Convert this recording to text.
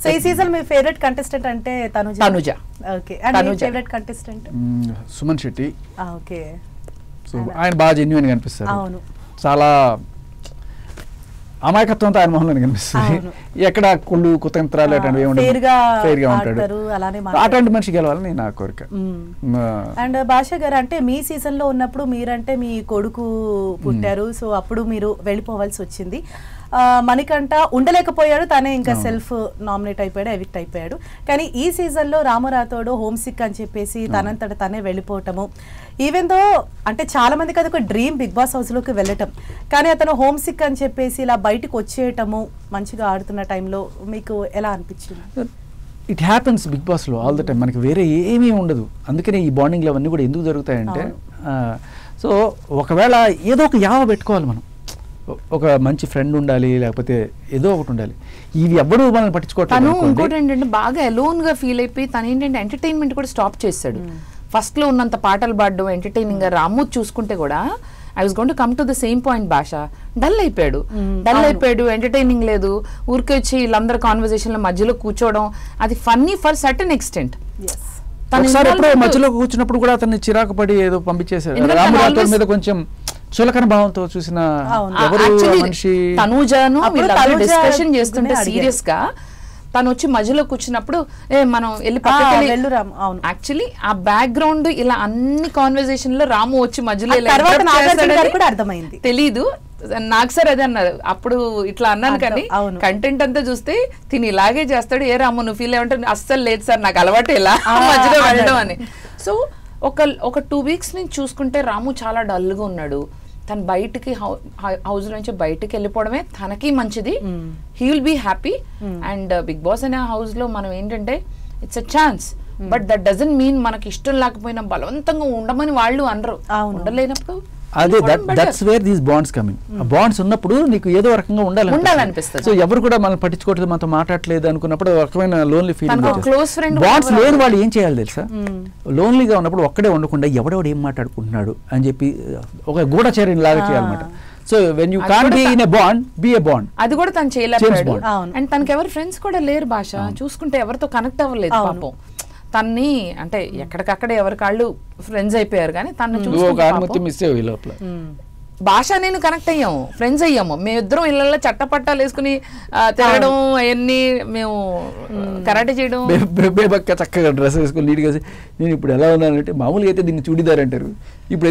So ఈ season మీ favourite contestant అంటే Tanuja. Okay, and me favourite contestant? Suman Shetty. Okay, so ఆయన బాగా జెన్యూన్ గా అనిపిస్తారు. అవును, చాలా అమాయకత్వంతో ఆయన మొహంలో కనిపిస్తుంది. ఎక్కడ కుళ్ళు కుతంత్రాలు అటువంటివి ఫెయిర్ గా ఉంటాడు. అటువంటి మనిషి గెలవాలని నా కోరిక. అండ్ భాషా గారు, అంటే మీ సీజన్ లో ఉన్నప్పుడు మీరంటే మీ కొడుకు పుట్టారు, సో అప్పుడు మీరు వెళ్ళిపోవాల్సి వచ్చింది. మణికంఠ ఉండలేకపోయాడు, తనే ఇంకా సెల్ఫ్ నామినేట్ అయిపోయాడు, ఎవిక్ట్ అయిపోయాడు. కానీ ఈ సీజన్ లో రాము రాథోడ్ హోమ్ సిక్ అని చెప్పేసి తనంతట తనే వెళ్ళిపోవటము, ఈవెన్ దో అంటే చాలా మందికి అది ఒక డ్రీమ్ బిగ్ బాస్ హౌస్ లోకి వెళ్ళటం, కానీ అతను హోమ్ సిక్ అని చెప్పేసి ఇలా బయటకు వచ్చేయటము, మంచిగా ఆడుతున్న టైంలో మీకు ఎలా అనిపించింది? ఇట్ హ్యాపెన్స్ బిగ్ బాస్ లో ఆల్ ద టైమ్. మనకి వేరే ఏమీ ఉండదు. అందుకనే ఈ బాండింగ్లు అవన్నీ కూడా ఎందుకు జరుగుతాయంటే, సో ఒకవేళ ఏదో ఒక యావ పెట్టుకోవాలి మనం. ఒక మంచి ఫ్రెండ్ ఉండాలి, లేకపోతే ఏదో ఒకటి ఉండాలి. ఇవి ఎవ్వరూ మనల్ని పట్టించుకోవట్లేదు. ఇంకోటి ఏంటంటే బాగా అలోన్ గా ఫీల్ అయిపోయి తను ఏంటంటే ఎంటర్టైన్మెంట్ కూడా స్టాప్ చేశాడు. ఫస్ట్ లో ఉన్నంత పాటలు పాడడం ఎంటర్టైనింగ్ గా రాము చూసుకుంటే కూడా I was going to come to the same point. భాష డల్ అయిపోయాడు, ఎంటర్టైనింగ్ లేదు. ఊరికే వచ్చి వీళ్ళందరూ కాన్వర్సేషన్ లో మధ్యలో కూర్చోవడం, అది ఫన్నీ ఫర్ సర్టెన్ ఎక్స్టెంట్. ఒకసారి ఎప్పుడో మధ్యలో కూర్చున్నప్పుడు కూడా అతన్ని చిరాకు పడి ఏదో పంపించేశారు. రాము రాథోడ్ మీద కొంచెం చులకన భావంతో చూసిన మనిషి. తనూజను డిస్కషన్ చేస్తుంటే సీరియస్ గా తను వచ్చి మధ్యలో కూర్చున్నప్పుడు మనం వెళ్ళి యాక్చువల్లీ ఆ బ్యాక్గ్రౌండ్ ఇలా అన్ని కాన్వర్సేషన్ లో రాము వచ్చి మధ్యలో అర్థమైంది తెలీదు నాకు. సార్ అదే అన్నారు అప్పుడు, ఇట్లా అన్నాను. కానీ కంటెంట్ అంతా చూస్తే తిని ఇలాగే చేస్తాడు. ఏ రాము నువ్వు ఫీల్ ఏమంటే అస్సలు లేదు సార్, నాకు అలవాటు ఇలా మధ్యలో వెళ్ళడం అని. సో ఒక 2 weeks నుంచి చూసుకుంటే రాము చాలా డల్ గా ఉన్నాడు. తను బయటికి హౌస్ నుంచి బయటికి వెళ్ళిపోవడమే తనకి మంచిది. He will be happy. And Bigg Boss అనే హౌస్ లో మనం ఏంటంటే it's a chance, but that doesn't mean మనకి ఇష్టం లేకపోయినా బలవంతంగా ఉండమని వాళ్ళు అనరు. ఉండలేనప్పుడు అదే that's where these bonds coming. Bonds ఉన్నప్పుడు నీకు ఏదో రకంగా ఉండాలనిపిస్తుంది. సో ఎవరు కూడా మనం పట్టించుకోవట్లేదు, మనతో మాట్లాడలేదు అనుకున్నప్పుడు ఒక రకమైన లోన్లీ ఫీలింగ్. బాండ్స్ లేని వాళ్ళు ఏం చేయాలి తెలుసా? లోన్లీగా ఉన్నప్పుడు ఒక్కడే ఉండకుండా ఎవడెవడు ఏం మాట్లాడుకుంటున్నాడు అని చెప్పి ఒక గూఢచర్యం లాగా చేయాలన్నమాట. So when you can be in a bond, be a bond. అది కూడా తను చేయలేకపోయాడు. అండ్ తనకి ఎవరు ఫ్రెండ్స్ కూడా లేరు. భాష చూసుకుంటే ఎవరితో కనెక్ట్ అవ్వలేదు పాపం. తన్ని అంటే ఎక్కడికక్కడ ఎవరి కాళ్ళు ఫ్రెండ్స్ అయిపోయారు, కానీ తను భాష నేను కనెక్ట్ అయ్యాము, ఫ్రెండ్స్ అయ్యాము. మేమిద్దరం ఇళ్ళల్లో చట్టపట్టాలు వేసుకుని తిరగడం, అవన్నీ మేము కరాటే చేయడం, చక్కగా డ్రెస్ వేసుకుని నీట్గా. నేను ఇప్పుడు ఎలా ఉన్నానంటే మామూలుగా అయితే దీన్ని చూడీదార్ అంటారు, ఇప్పుడు